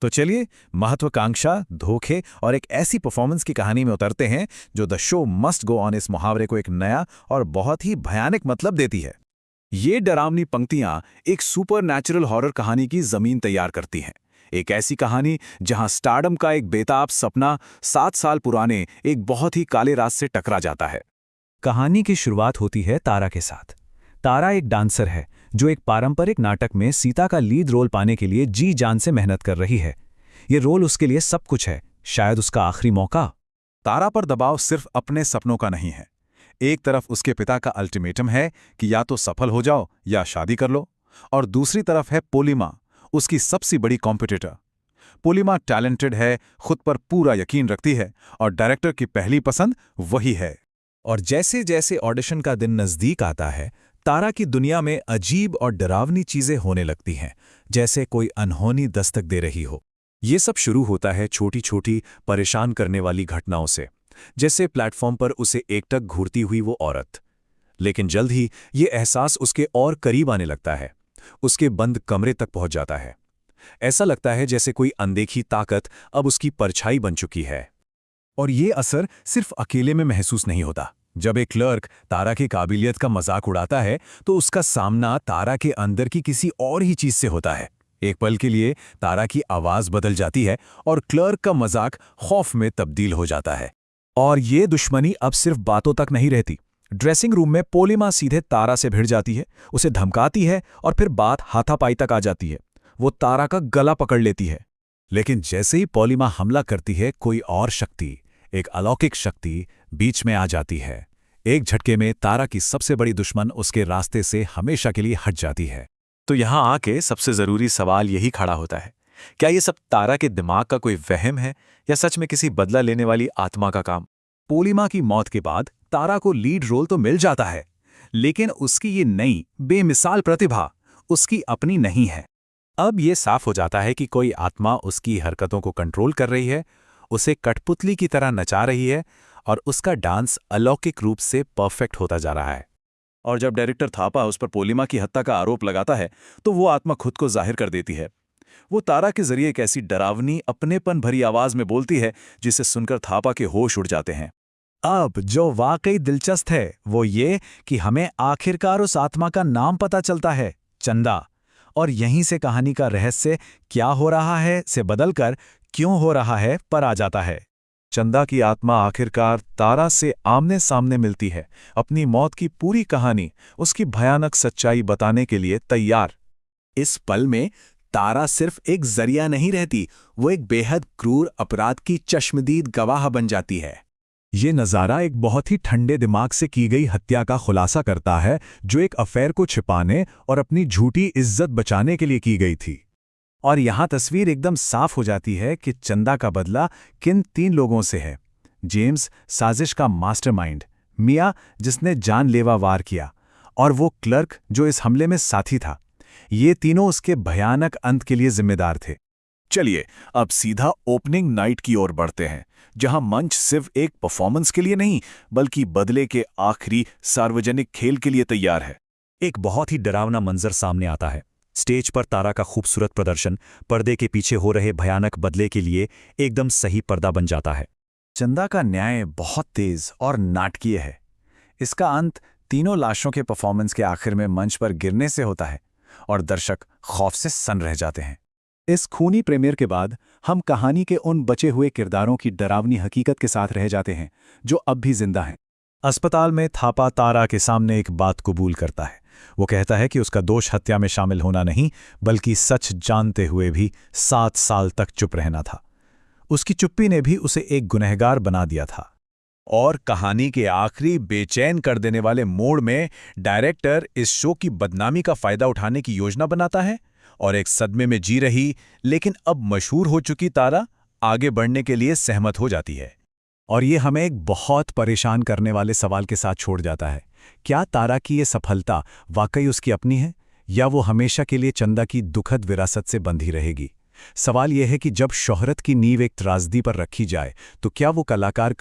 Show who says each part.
Speaker 1: तो चलिए महत्वाकांक्षा, धोखे और एक ऐसी परफॉर्मेंस की कहानी में उतरते हैं जो the show must go on इस मुहावरे को एक नया और बहुत ही भयानक मतलब देती है। ये डरावनी पंक्तियां एक सुपरनैचुरल हॉरर कहानी की जमीन तैयार करती हैं। एक ऐसी कहानी जहां स्टारडम का एक बेताब सपना 7 साल पुराने एक बहुत ही काले रात से टकरा जाता है।
Speaker 2: कहानी की शुरुआत होती है तारा के साथ। तारा एक डांसर है जो एक पारंपरिक नाटक में सीता का लीड रोल पाने के लिए जी जान से मेहनत कर रही है। ये रोल उसके लिए सब कुछ है, शायद उसका आखिरी मौका।
Speaker 1: तारा पर दबाव सिर्फ अपने सपनों का नहीं है। एक तरफ उसके पिता का अल्टीमेटम है कि या तो सफल हो जाओ या शादी कर लो, और दूसरी तरफ है पोलिमा, उसकी सबसे बड़ी कॉम्पिटिटर। पोलिमा टैलेंटेड है, खुद पर पूरा यकीन रखती है और डायरेक्टर की पहली पसंद वही है। और जैसे जैसे ऑडिशन का दिन नज़दीक आता है, तारा की दुनिया में अजीब और डरावनी चीजें होने लगती हैं, जैसे कोई अनहोनी दस्तक दे रही हो। ये सब शुरू होता है छोटी छोटी परेशान करने वाली घटनाओं से, जैसे प्लेटफॉर्म पर उसे एकटक घूरती हुई वो औरत। लेकिन जल्द ही ये एहसास उसके और करीब आने लगता है, उसके बंद कमरे तक पहुंच जाता है। ऐसा लगता है जैसे कोई अनदेखी ताकत अब उसकी परछाई बन चुकी है। और ये असर सिर्फ अकेले में महसूस नहीं होता। जब एक क्लर्क तारा की काबिलियत का मजाक उड़ाता है तो उसका सामना तारा के अंदर की किसी और ही चीज से होता है। एक पल के लिए तारा की आवाज बदल जाती है और क्लर्क का मजाक खौफ में तब्दील हो जाता है। और ये दुश्मनी अब सिर्फ बातों तक नहीं रहती। ड्रेसिंग रूम में पोलिमा सीधे तारा से भिड़ जाती है, उसे धमकाती है और फिर बात हाथापाई तक आ जाती है। वो तारा का गला पकड़ लेती है। लेकिन जैसे ही पोलिमा हमला करती है, कोई और शक्ति, एक अलौकिक शक्ति बीच में आ जाती है। एक झटके में तारा की सबसे बड़ी दुश्मन उसके रास्ते से हमेशा के लिए हट जाती है। तो यहां आके सबसे जरूरी सवाल यही खड़ा होता है, क्या ये सब तारा के दिमाग का कोई वहम है या सच में किसी बदला लेने वाली आत्मा का काम? पोलिमा की मौत के बाद तारा को लीड रोल तो मिल जाता है, लेकिन उसकी ये नई बेमिसाल प्रतिभा उसकी अपनी नहीं है। अब ये साफ हो जाता है कि कोई आत्मा उसकी हरकतों को कंट्रोल कर रही है, उसे कठपुतली की तरह नचा रही है और उसका डांस अलौकिक रूप से परफेक्ट होता जा रहा है। और जब डायरेक्टर थापा उस पर पोलिमा की हत्या का आरोप लगाता है तो वो आत्मा खुद को जाहिर कर देती है। वो तारा के जरिए एक ऐसी डरावनी अपनेपन भरी आवाज में बोलती है जिसे सुनकर थापा के होश उड़ जाते हैं। अब जो वाकई दिलचस्प है वो ये कि हमें आखिरकार उस आत्मा का नाम पता चलता है, चंदा। और यहीं से कहानी का रहस्य क्या हो रहा है से बदलकर क्यों हो रहा है पर आ जाता है। चंदा की आत्मा आखिरकार तारा से आमने सामने मिलती है, अपनी मौत की पूरी कहानी, उसकी भयानक सच्चाई बताने के लिए तैयार। इस पल में तारा सिर्फ एक जरिया नहीं रहती, वो एक बेहद क्रूर अपराध की चश्मदीद गवाह बन जाती है। ये नज़ारा एक बहुत ही ठंडे दिमाग से की गई हत्या का खुलासा करता है, जो एक अफेयर को छिपाने और अपनी झूठी इज्जत बचाने के लिए की गई थी। और यहां तस्वीर एकदम साफ हो जाती है कि चंदा का बदला किन 3 लोगों से है। जेम्स, साजिश का मास्टरमाइंड, मिया, जिसने जानलेवा वार किया, और वो क्लर्क जो इस हमले में साथी था। ये तीनों उसके भयानक अंत के लिए जिम्मेदार थे। चलिए अब सीधा ओपनिंग नाइट की ओर बढ़ते हैं, जहां मंच सिर्फ एक परफॉर्मेंस के लिए नहीं बल्कि बदले के आखिरी सार्वजनिक खेल के लिए तैयार है। एक बहुत ही डरावना मंजर सामने आता है। स्टेज पर तारा का खूबसूरत प्रदर्शन पर्दे के पीछे हो रहे भयानक बदले के लिए एकदम सही पर्दा बन जाता है। चंदा का न्याय बहुत तेज और नाटकीय है। इसका अंत तीनों लाशों के परफॉर्मेंस के आखिर में मंच पर गिरने से होता है और दर्शक खौफ से सन रह जाते हैं। इस खूनी प्रीमियर के बाद हम कहानी के उन बचे हुए किरदारों की डरावनी हकीकत के साथ रह जाते हैं जो अब भी जिंदा हैं। अस्पताल में थापा तारा के सामने एक बात कबूल करता है। वो कहता है कि उसका दोष हत्या में शामिल होना नहीं, बल्कि सच जानते हुए भी 7 साल तक चुप रहना था। उसकी चुप्पी ने भी उसे एक गुनहगार बना दिया था। और कहानी के आखिरी बेचैन कर देने वाले मोड़ में डायरेक्टर इस शो की बदनामी का फायदा उठाने की योजना बनाता है और एक सदमे में जी रही लेकिन अब मशहूर हो चुकी तारा आगे बढ़ने के लिए सहमत हो जाती है। और ये हमें एक बहुत परेशान करने वाले सवाल के साथ छोड़ जाता है, क्या तारा की ये सफलता वाकई उसकी अपनी है या वो हमेशा के लिए चंदा की दुखद विरासत से बंधी रहेगी? सवाल यह है कि जब शोहरत की नींव एक त्रासदी पर रखी जाए तो क्या वो कलाकार